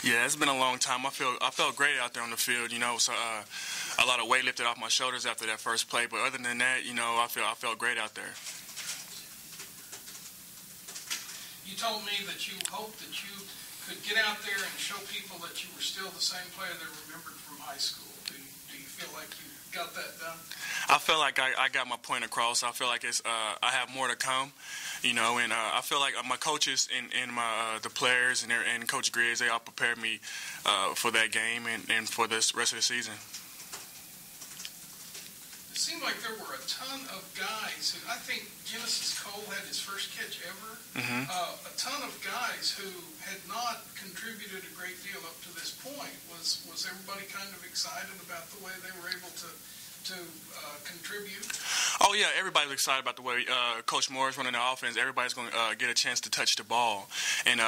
Yeah, it's been a long time. I felt great out there on the field. So a lot of weight lifted off my shoulders after that first play. But other than that, I felt great out there. You told me that you hoped that you could get out there and show people that you were still the same player they remembered from high school. Do you feel like you got that done? I feel like I got my point across. I feel like I have more to come, and I feel like my coaches and my the players and Coach Griggs, they all prepared me for that game and for this rest of the season. It seemed like there were a ton of guys who, I think Genesis Cole had his first catch ever. Mm-hmm. A ton of guys who had not contributed a great deal up to this point. Was everybody kind of excited about the way they were able to contribute? Oh, yeah, everybody's excited about the way Coach Moore's running the offense. Everybody's going to get a chance to touch the ball. And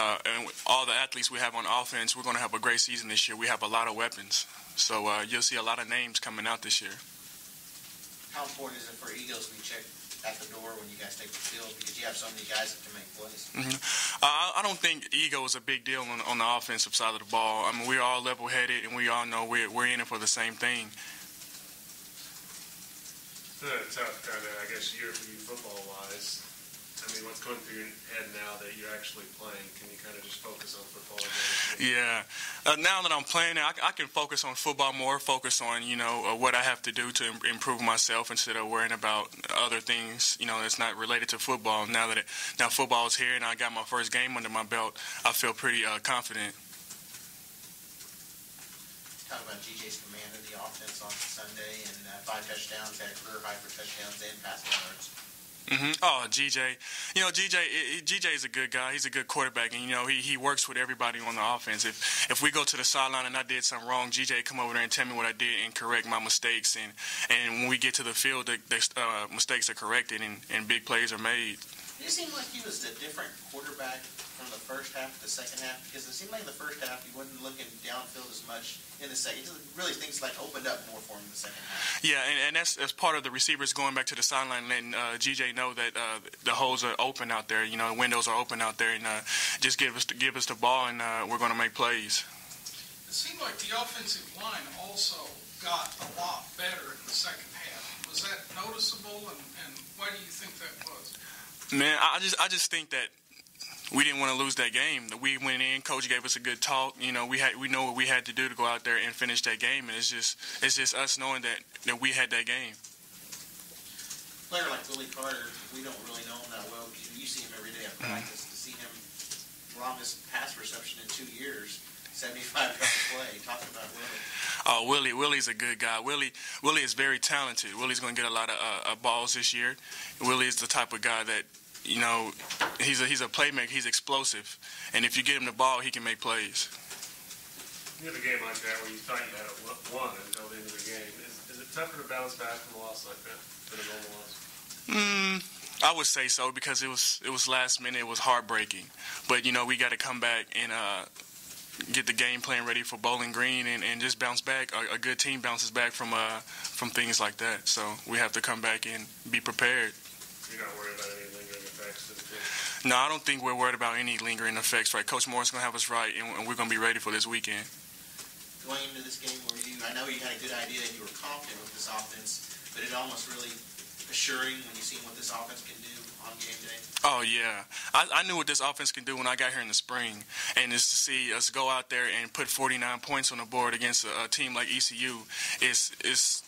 all the athletes we have on offense, we're going to have a great season this year. We have a lot of weapons. So you'll see a lot of names coming out this year. How important is it for Eagles to be checked at the door when you guys take the field, because you have so many guys that can make plays? Mm-hmm. I don't think ego is a big deal on the offensive side of the ball. I mean, we're all level-headed, and we all know we're in it for the same thing. It's a tough kind of, I guess, year for you football-wise. I mean, what's going through your head now that you're actually playing? Can you kind of just focus on football again? Yeah. Now that I'm playing, I can focus on football more, focus on, what I have to do to improve myself instead of worrying about other things, that's not related to football. Now football is here and I got my first game under my belt, I feel pretty confident. Talk about GJ's command of the offense on Sunday, and 5 touchdowns, had a career high for touchdowns and passing yards. Mm-hmm. Oh, GJ. GJ is a good guy. He's a good quarterback, and he works with everybody on the offense. If we go to the sideline and I did something wrong, GJ come over there and tell me what I did and correct my mistakes. And when we get to the field, the mistakes are corrected and big plays are made. Did it seem like he was a different quarterback from the first half to the second half? Because it seemed like in the first half he wasn't looking downfield as much. In the second, really things like opened up more for him in the second half. Yeah, and that's part of the receivers going back to the sideline and letting GJ know that the holes are open out there. The windows are open out there, and just give us the ball, and we're going to make plays. It seemed like the offensive line also got a lot better in the second half. Was that noticeable, and why do you think that was? Man, I just think that we didn't want to lose that game. We went in, coach gave us a good talk. We know what we had to do to go out there and finish that game, and it's just us knowing that we had that game. A player like Willie Carter, we don't really know him that well because you see him every day at practice. To see him longest pass reception in 2 years, 75 yards play. Talk about Willie. Oh, Willie's a good guy. Willie is very talented. Willie's going to get a lot of balls this year. Willie is the type of guy that, he's a playmaker. He's explosive, and if you get him the ball, he can make plays. You have a game like that where you thought you had it won until the end of the game. Is it tougher to bounce back from a loss like that than a normal loss? I would say so because it was last minute. It was heartbreaking, but we got to come back and get the game plan ready for Bowling Green and just bounce back. A good team bounces back from things like that. So we have to come back and be prepared. You're not worried about any lingering effects to the team? No, I don't think we're worried about any lingering effects. Right, Coach Moore's going to have us right, and we're going to be ready for this weekend. Going into this game, I know you had a good idea and you were confident with this offense, but it almost really assuring when you see what this offense can do on game day? Oh, yeah. I knew what this offense can do when I got here in the spring. And just to see us go out there and put 49 points on the board against a team like ECU is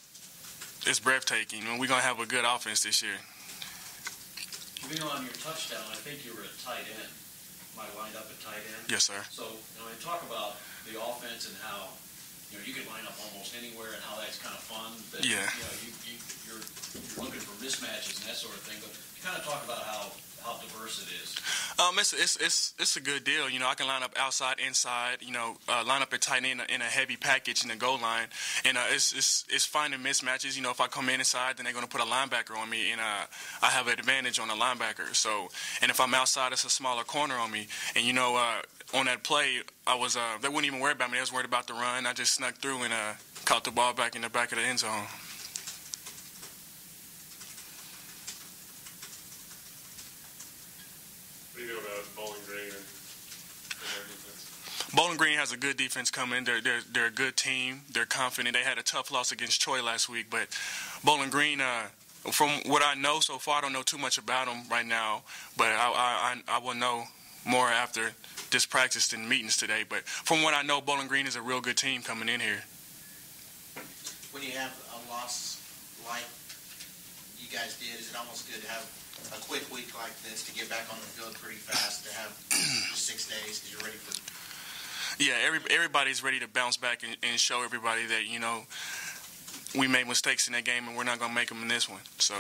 breathtaking. And we're going to have a good offense this year. On your touchdown, I think you were at tight end. Am I lined up at tight end? Yes, sir. So, talk about the offense and how, you can line up almost anywhere and how that's kind of fun. But, yeah. You're looking for mismatches and that sort of thing. But kind of talk about how diverse it is. It's a good deal. I can line up outside, inside. Line up at tight end in a heavy package in the goal line, and it's finding mismatches. If I come inside, then they're going to put a linebacker on me, and I have an advantage on the linebacker. So, and if I'm outside, it's a smaller corner on me, and on that play, they wouldn't even worry about me. They was worried about the run. I just snuck through and caught the ball back in the back of the end zone. What do you know about Bowling Green and their defense? Bowling Green has a good defense coming. They're a good team. They're confident. They had a tough loss against Troy last week, but Bowling Green, from what I know so far, I don't know too much about them right now, but I will know more after this practice and meetings today. But from what I know, Bowling Green is a real good team coming in here. When you have a loss like you guys did, is it almost good to have a quick week like this to get back on the field pretty fast, to have just 6 days because you're ready for? Yeah, everybody's ready to bounce back and show everybody that, we made mistakes in that game and we're not going to make them in this one. So